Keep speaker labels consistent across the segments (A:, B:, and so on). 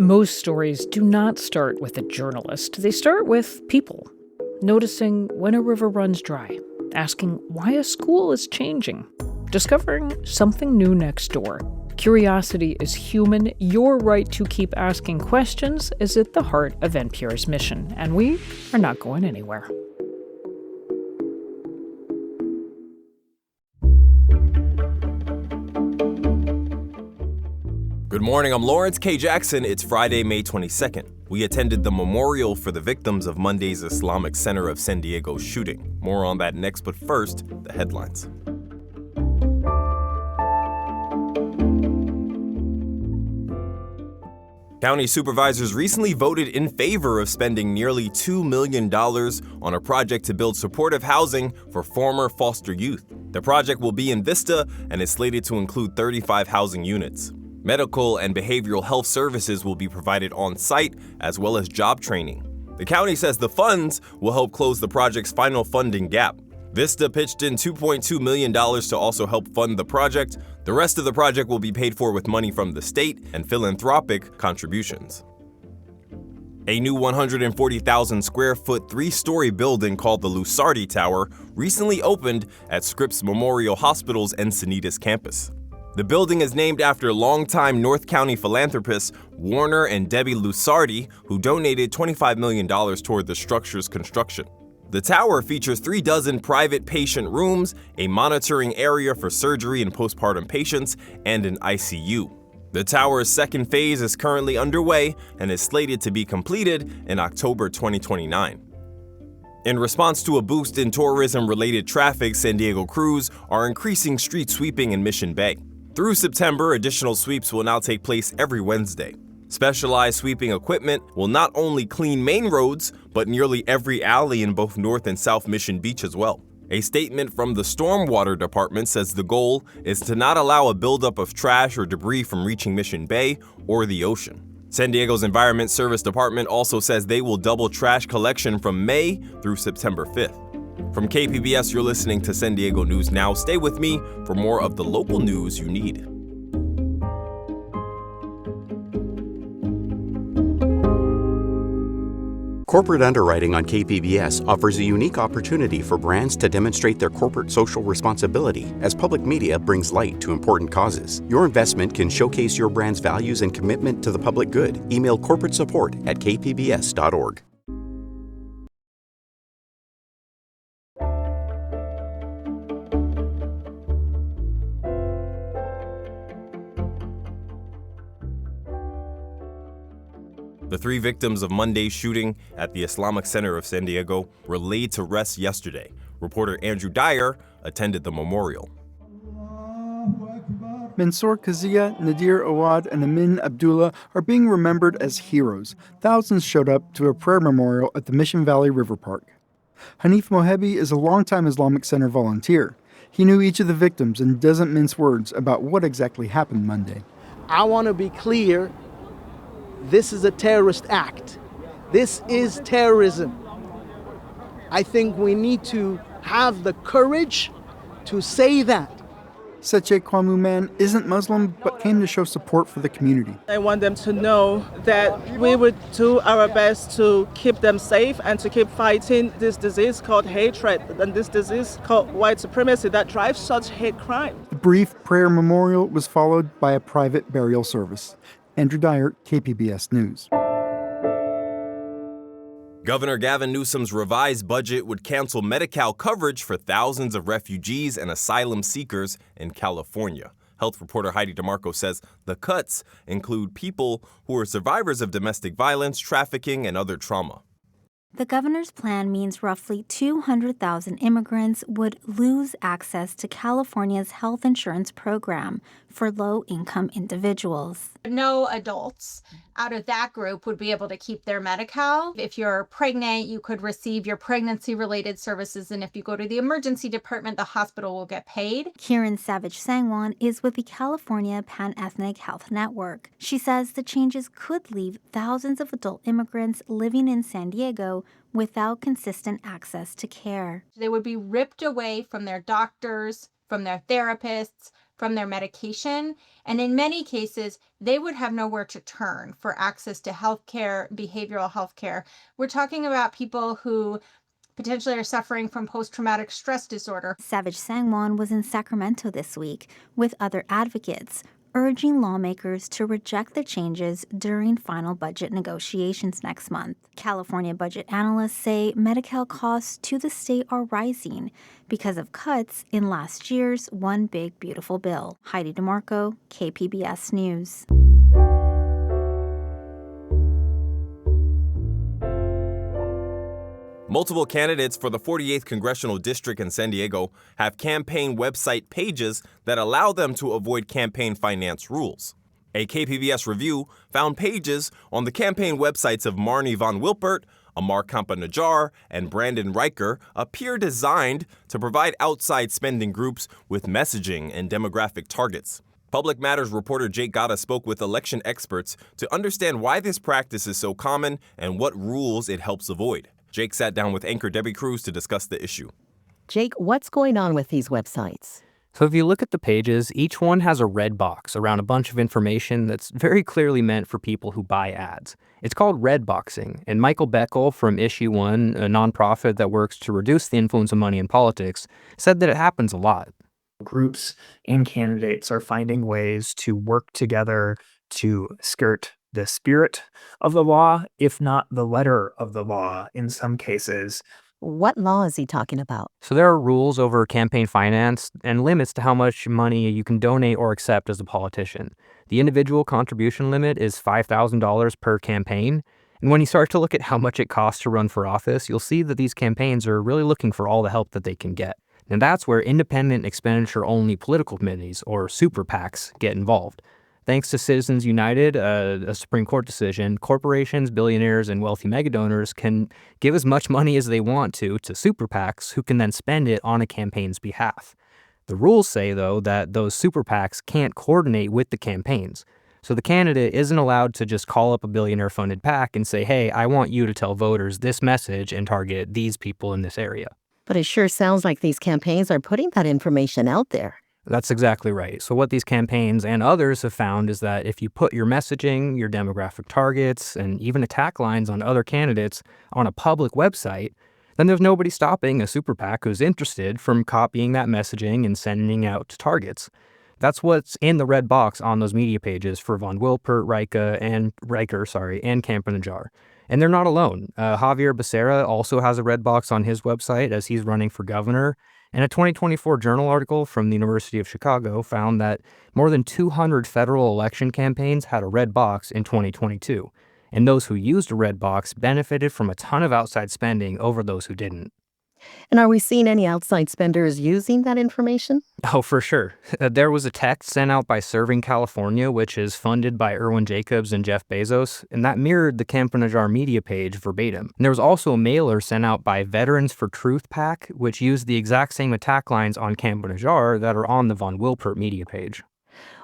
A: Most stories do not start with a journalist. They start with people. Noticing when a river runs dry, asking why a school is changing, discovering something new next door. Curiosity is human. Your right to keep asking questions is at the heart of NPR's mission, and we are not going anywhere.
B: Good morning, I'm Lawrence K. Jackson. It's Friday, May 22nd. We attended the memorial for the victims of Monday's Islamic Center of San Diego shooting. More on that next, but first, the headlines. County supervisors recently voted in favor of spending nearly $2 million on a project to build supportive housing for former foster youth. The project will be in Vista and is slated to include 35 housing units. Medical and behavioral health services will be provided on site, as well as job training. The county says the funds will help close the project's final funding gap. Vista pitched in $2.2 million to also help fund the project. The rest of the project will be paid for with money from the state and philanthropic contributions. A new 140,000 square foot, 3-story building called the Lusardi Tower recently opened at Scripps Memorial Hospital's Encinitas campus. The building is named after longtime North County philanthropists Warner and Debbie Lusardi, who donated $25 million toward the structure's construction. The tower features 36 private patient rooms, a monitoring area for surgery and postpartum patients, and an ICU. The tower's second phase is currently underway and is slated to be completed in October 2029. In response to a boost in tourism-related traffic, San Diego crews are increasing street sweeping in Mission Bay. Through September, additional sweeps will now take place every Wednesday. Specialized sweeping equipment will not only clean main roads, but nearly every alley in both North and South Mission Beach as well. A statement from the Stormwater Department says the goal is to not allow a buildup of trash or debris from reaching Mission Bay or the ocean. San Diego's Environment Service Department also says they will double trash collection from May through September 5th. From KPBS, you're listening to San Diego News Now. Stay with me for more of the local news you need.
C: Corporate underwriting on KPBS offers a unique opportunity for brands to demonstrate their corporate social responsibility as public media brings light to important causes. Your investment can showcase your brand's values and commitment to the public good. Email corporate support at kpbs.org.
B: The 3 victims of Monday's shooting at the Islamic Center of San Diego were laid to rest yesterday. Reporter Andrew Dyer attended the memorial.
D: Mansour Kazia, Nadir Awad, and Amin Abdullah are being remembered as heroes. Thousands showed up to a prayer memorial at the Mission Valley River Park. Hanif Mohebi is a longtime Islamic Center volunteer. He knew each of the victims and doesn't mince words about what exactly happened Monday.
E: I want to be clear. This is a terrorist act. This is terrorism. I think we need to have the courage to say that.
D: Seche Kwamuman isn't Muslim, but came to show support for the community.
F: I want them to know that we would do our best to keep them safe and to keep fighting this disease called hatred and this disease called white supremacy that drives such hate crime.
D: The brief prayer memorial was followed by a private burial service. Andrew Dyer, KPBS News.
B: Governor Gavin Newsom's revised budget would cancel Medi-Cal coverage for thousands of refugees and asylum seekers in California. Health reporter Heidi DeMarco says the cuts include people who are survivors of domestic violence, trafficking, and other trauma.
G: The governor's plan means roughly 200,000 immigrants would lose access to California's health insurance program for low-income individuals.
H: No adults out of that group would be able to keep their Medi-Cal. If you're pregnant, you could receive your pregnancy-related services, and if you go to the emergency department, the hospital will get paid.
G: Kiran Savage-Sangwan is with the California Pan-Ethnic Health Network. She says the changes could leave thousands of adult immigrants living in San Diego without consistent access to care.
H: They would be ripped away from their doctors, from their therapists, from their medication. And in many cases, they would have nowhere to turn for access to healthcare, behavioral healthcare. We're talking about people who potentially are suffering from post-traumatic stress disorder.
G: Savage Sangwon was in Sacramento this week with other advocates, urging lawmakers to reject the changes during final budget negotiations next month. California budget analysts say Medi-Cal costs to the state are rising because of cuts in last year's One Big Beautiful Bill. Heidi DeMarco, KPBS News.
B: Multiple candidates for the 48th Congressional District in San Diego have campaign website pages that allow them to avoid campaign finance rules. A KPBS review found pages on the campaign websites of Marnie Von Wilpert, Amar Kampa-Najjar, and Brandon Riker appear designed to provide outside spending groups with messaging and demographic targets. Public Matters reporter Jake Gata spoke with election experts to understand why this practice is so common and what rules it helps avoid. Jake sat down with anchor Debbie Cruz to discuss the issue.
I: Jake, what's going on with these websites?
J: So if you look at the pages, each one has a red box around a bunch of information that's very clearly meant for people who buy ads. It's called red boxing, and Michael Beckel from Issue One, a nonprofit that works to reduce the influence of money in politics, said that it happens a lot.
K: Groups and candidates are finding ways to work together to skirt the spirit of the law, if not the letter of the law in some cases.
I: What law is he talking about?
J: So there are rules over campaign finance and limits to how much money you can donate or accept as a politician. The individual contribution limit is $5,000 per campaign. And when you start to look at how much it costs to run for office, you'll see that these campaigns are really looking for all the help that they can get. And that's where independent expenditure-only political committees, or super PACs, get involved. Thanks to Citizens United, a Supreme Court decision, corporations, billionaires, and wealthy megadonors can give as much money as they want to super PACs, who can then spend it on a campaign's behalf. The rules say, though, that those super PACs can't coordinate with the campaigns. So the candidate isn't allowed to just call up a billionaire-funded PAC and say, hey, I want you to tell voters this message and target these people in this area.
I: But it sure sounds like these campaigns are putting that information out there.
J: That's exactly right. So what these campaigns and others have found is that if you put your messaging, your demographic targets, and even attack lines on other candidates on a public website, then there's nobody stopping a super PAC who's interested from copying that messaging and sending out to targets. That's what's in the red box on those media pages for Von Wilpert, Riker, and Kampa-Najjar. And they're not alone. Javier Becerra also has a red box on his website as he's running for governor. And a 2024 journal article from the University of Chicago found that more than 200 federal election campaigns had a red box in 2022. And those who used a red box benefited from a ton of outside spending over those who didn't.
I: And are we seeing any outside spenders using that information?
J: Oh, for sure. There was a text sent out by Serving California, which is funded by Irwin Jacobs and Jeff Bezos, and that mirrored the Kampa-Najjar media page verbatim. And there was also a mailer sent out by Veterans for Truth PAC, which used the exact same attack lines on Kampa-Najjar that are on the Von Wilpert media page.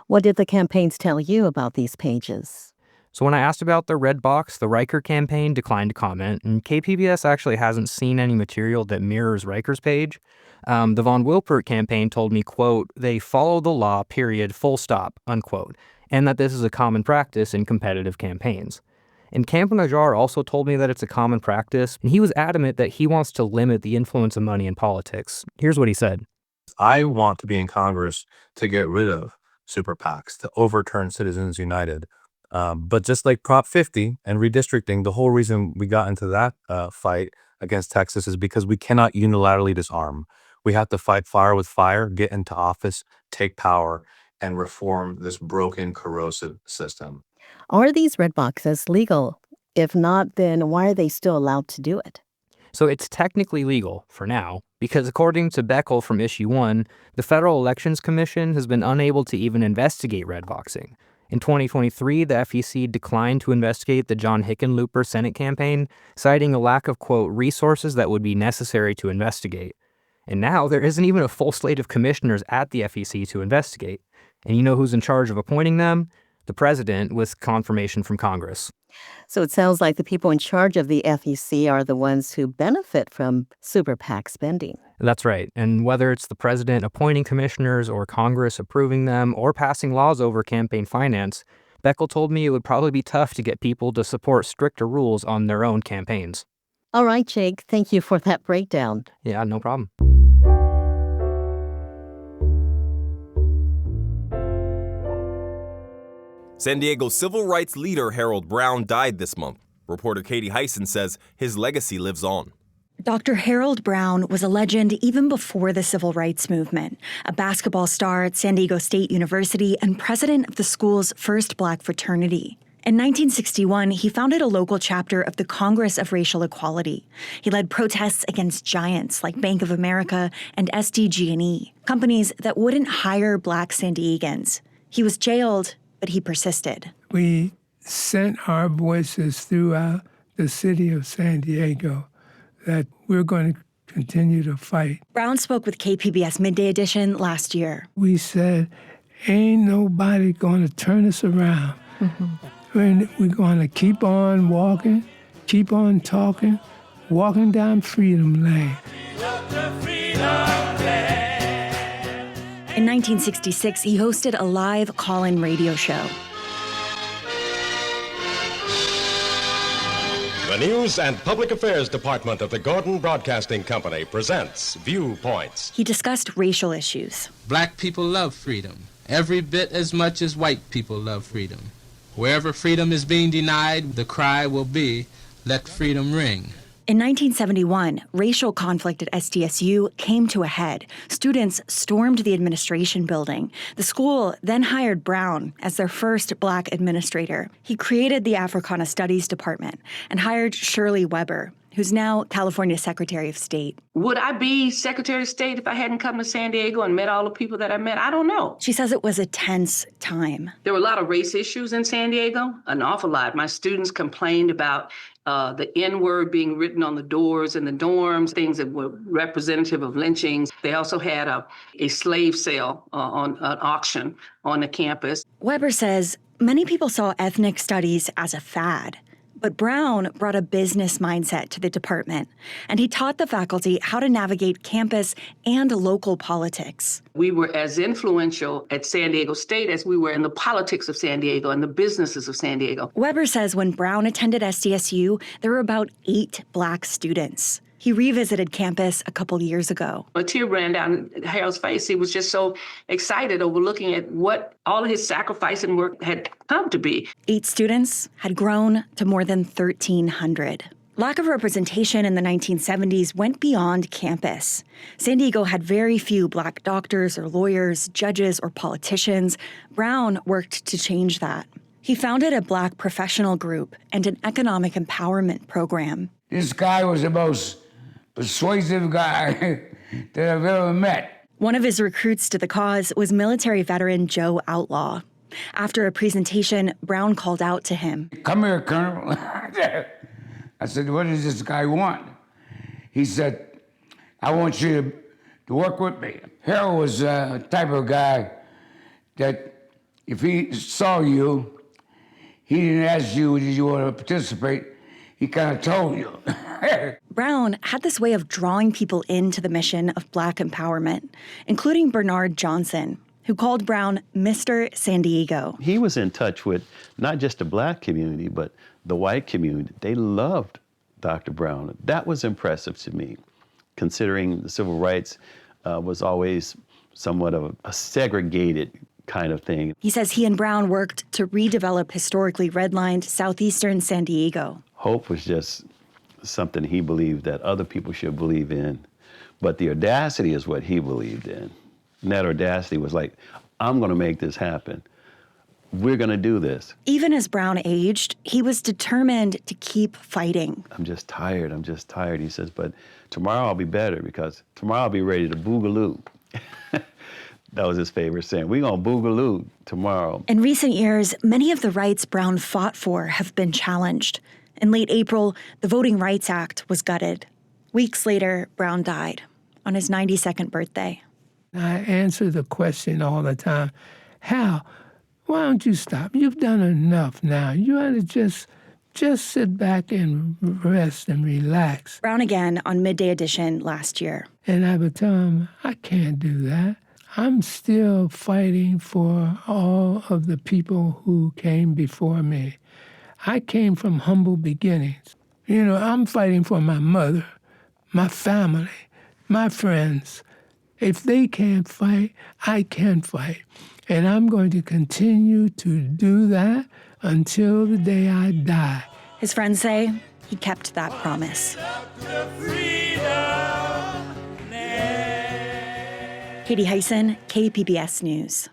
I: What did the campaigns tell you about these pages?
J: So when I asked about the red box, the Riker campaign declined to comment, and KPBS actually hasn't seen any material that mirrors Riker's page. The Von Wilpert campaign told me, quote, they follow the law, period, full stop, unquote, and that this is a common practice in competitive campaigns. And Kampa-Najjar also told me that it's a common practice, and he was adamant that he wants to limit the influence of money in politics. Here's what he said.
L: I want to be in Congress to get rid of super PACs, to overturn Citizens United. But just like Prop 50 and redistricting, the whole reason we got into that fight against Texas is because we cannot unilaterally disarm. We have to fight fire with fire, get into office, take power, and reform this broken, corrosive system.
I: Are these red boxes legal? If not, then why are they still allowed to do it?
J: So it's technically legal for now, because according to Beckel from Issue 1, the Federal Elections Commission has been unable to even investigate red boxing. In 2023, the FEC declined to investigate the John Hickenlooper Senate campaign, citing a lack of, quote, resources that would be necessary to investigate. And now there isn't even a full slate of commissioners at the FEC to investigate. And you know who's in charge of appointing them? The president, with confirmation from Congress.
I: So it sounds like the people in charge of the FEC are the ones who benefit from super PAC spending.
J: That's right. And whether it's the president appointing commissioners or Congress approving them or passing laws over campaign finance, Beckel told me it would probably be tough to get people to support stricter rules on their own campaigns.
I: All right, Jake, thank you for that breakdown.
J: Yeah, no problem.
B: San Diego civil rights leader Harold Brown died this month. Reporter Katie Hyson says his legacy lives on.
M: Dr. Harold Brown was a legend even before the civil rights movement, a basketball star at San Diego State University and president of the school's first Black fraternity. In 1961, he founded a local chapter of the Congress of Racial Equality. He led protests against giants like Bank of America and SDG&E, companies that wouldn't hire Black San Diegans. He was jailed, but he persisted.
N: We sent our voices throughout the city of San Diego that we're going to continue to fight.
M: Brown spoke with KPBS Midday Edition last year.
N: We said, ain't nobody going to turn us around. We're going to keep on walking, keep on talking, walking down Freedom Lane.
M: In 1966, he hosted a live call-in radio show.
O: The News and Public Affairs Department of the Gordon Broadcasting Company presents Viewpoints.
M: He discussed racial issues.
P: Black people love freedom, every bit as much as white people love freedom. Wherever freedom is being denied, the cry will be, let freedom ring.
M: In 1971, racial conflict at SDSU came to a head. Students stormed the administration building. The school then hired Brown as their first Black administrator. He created the Africana Studies Department and hired Shirley Weber, who's now California Secretary of State.
Q: Would I be Secretary of State if I hadn't come to San Diego and met all the people that I met? I don't know.
M: She says it was a tense time.
Q: There were a lot of race issues in San Diego, an awful lot. My students complained about the N-word being written on the doors in the dorms, things that were representative of lynchings. They also had a slave sale on an auction on the campus.
M: Weber says many people saw ethnic studies as a fad. But Brown brought a business mindset to the department, and he taught the faculty how to navigate campus and local politics.
Q: We were as influential at San Diego State as we were in the politics of San Diego and the businesses of San Diego.
M: Weber says when Brown attended SDSU, there were about 8 Black students. He revisited campus a couple years ago.
Q: A tear ran down Harold's face. He was just so excited over looking at what all of his sacrifice and work had come to be.
M: 8 students had grown to more than 1,300. Lack of representation in the 1970s went beyond campus. San Diego had very few Black doctors or lawyers, judges or politicians. Brown worked to change that. He founded a Black professional group and an economic empowerment program.
R: This guy was the most persuasive guy that I've ever met.
M: One of his recruits to the cause was military veteran Joe Outlaw. After a presentation, Brown called out to him.
R: Come here, Colonel. I said, what does this guy want? He said, I want you to work with me. Harold was a type of guy that if he saw you, he didn't ask you, did you want to participate? He kind of told you.
M: Brown had this way of drawing people into the mission of Black empowerment, including Bernard Johnson, who called Brown Mr. San Diego.
S: He was in touch with not just the Black community, but the white community. They loved Dr. Brown. That was impressive to me, considering the civil rights was always somewhat of a segregated kind of thing.
M: He says he and Brown worked to redevelop historically redlined southeastern San Diego.
S: Hope was just something he believed that other people should believe in, but the audacity is what he believed in. And that audacity was like, I'm going to make this happen. We're going to do this.
M: Even as Brown aged, he was determined to keep fighting.
S: I'm just tired. He says, but tomorrow I'll be better because tomorrow I'll be ready to boogaloo. That was his favorite saying. We're going to boogaloo tomorrow.
M: In recent years, many of the rights Brown fought for have been challenged. In late April, the Voting Rights Act was gutted. Weeks later, Brown died on his 92nd birthday.
N: I answer the question all the time, Hal, why don't you stop? You've done enough now. You ought to just Just sit back and rest and relax.
M: Brown again on Midday Edition last year.
N: And I would tell him, I can't do that. I'm still fighting for all of the people who came before me. I came from humble beginnings. You know, I'm fighting for my mother, my family, my friends. If they can't fight, I can fight. And I'm going to continue to do that until the day I die.
M: His friends say he kept that promise. Katie Hyson, KPBS News.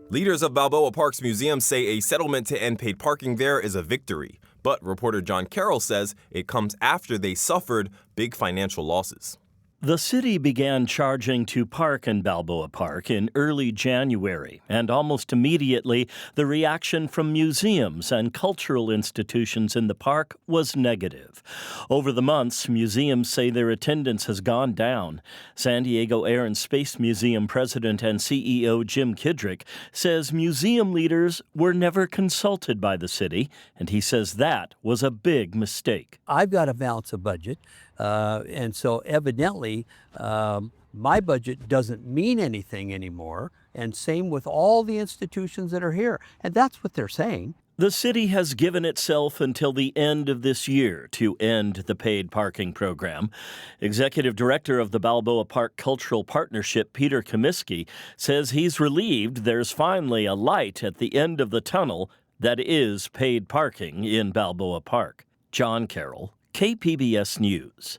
B: Leaders of Balboa Park's museum say a settlement to end paid parking there is a victory. But reporter John Carroll says it comes after they suffered big financial losses.
T: The city began charging to park in Balboa Park in early January, and almost immediately, the reaction from museums and cultural institutions in the park was negative. Over the months, museums say their attendance has gone down. San Diego Air and Space Museum president and CEO Jim Kidrick says museum leaders were never consulted by the city, and he says that was a big mistake.
U: I've got to balance a budget. And so evidently, my budget doesn't mean anything anymore. And same with all the institutions that are here. And that's what they're saying.
T: The city has given itself until the end of this year to end the paid parking program. Executive Director of the Balboa Park Cultural Partnership, Peter Comiskey, says he's relieved there's finally a light at the end of the tunnel that is paid parking in Balboa Park. John Carroll, KPBS News.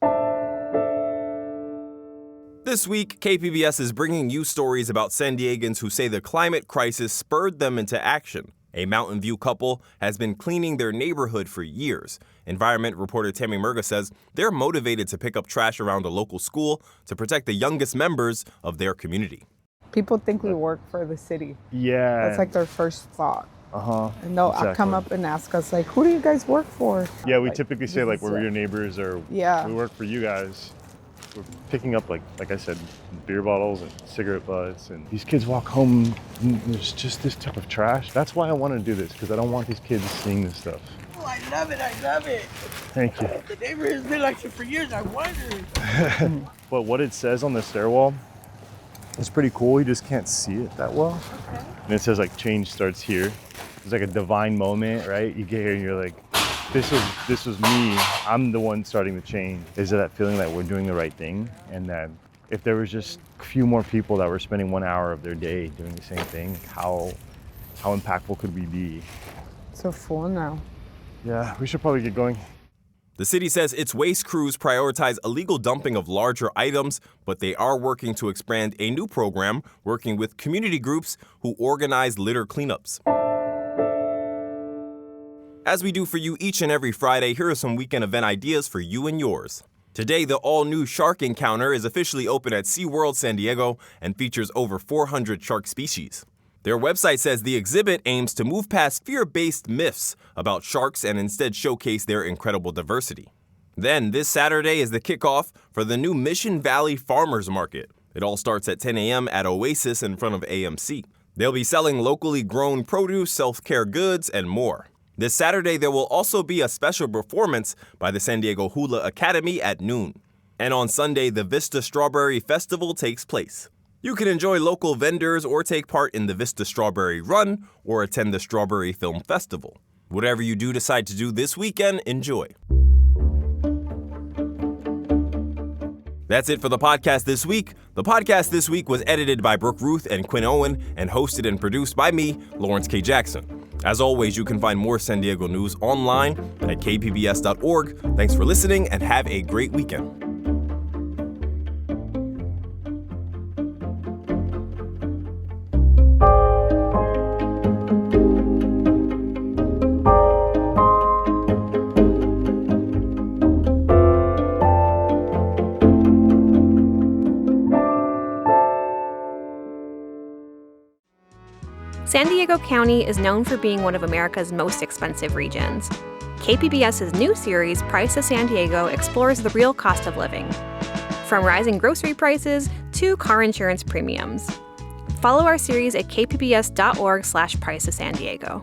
B: This week, KPBS is bringing you stories about San Diegans who say the climate crisis spurred them into action. A Mountain View couple has been cleaning their neighborhood for years. Environment reporter Tammy Murga says they're motivated to pick up trash around a local school to protect the youngest members of their community.
V: People think we work for the city.
W: Yeah.
V: That's like their first thought. And they'll
W: exactly.
V: come up and ask us, like, who do you guys work for?
W: Yeah, we
V: like,
W: typically say, like, we're your neighbors or we work for you guys. We're picking up, like I said, beer bottles and cigarette butts. And these kids walk home and there's just this type of trash. That's why I want to do this, because I don't want these kids seeing this stuff.
X: Oh, I love it. I love it.
W: Thank you.
X: The neighborhood has been like it for years. I wondered.
W: But what it says on the stairwell is pretty cool. You just can't see it that well.
V: Okay.
W: And it says, like, change starts here. It's like a divine moment, right? You get here and you're like, this was me. I'm the one starting the change. Is it that feeling that we're doing the right thing? And that if there was just a few more people that were spending 1 hour of their day doing the same thing, how impactful could we be?
V: So full now.
W: Yeah, we should probably get going.
B: The city says its waste crews prioritize illegal dumping of larger items, but they are working to expand a new program working with community groups who organize litter cleanups. As we do for you each and every Friday, here are some weekend event ideas for you and yours. Today, the all-new Shark Encounter is officially open at SeaWorld San Diego and features over 400 shark species. Their website says the exhibit aims to move past fear-based myths about sharks and instead showcase their incredible diversity. Then, this Saturday is the kickoff for the new Mission Valley Farmers Market. It all starts at 10 a.m. at Oasis in front of AMC. They'll be selling locally grown produce, self-care goods, and more. This Saturday, there will also be a special performance by the San Diego Hula Academy at noon. And on Sunday, the Vista Strawberry Festival takes place. You can enjoy local vendors or take part in the Vista Strawberry Run or attend the Strawberry Film Festival. Whatever you do decide to do this weekend, enjoy. That's it for the podcast this week. The podcast this week was edited by Brooke Ruth and Quinn Owen and hosted and produced by me, Lawrence K. Jackson. As always, you can find more San Diego news online at kpbs.org. Thanks for listening and have a great weekend.
Y: San Diego County is known for being one of America's most expensive regions. KPBS's new series, Price of San Diego, explores the real cost of living, from rising grocery prices to car insurance premiums. Follow our series at kpbs.org/Price of San Diego.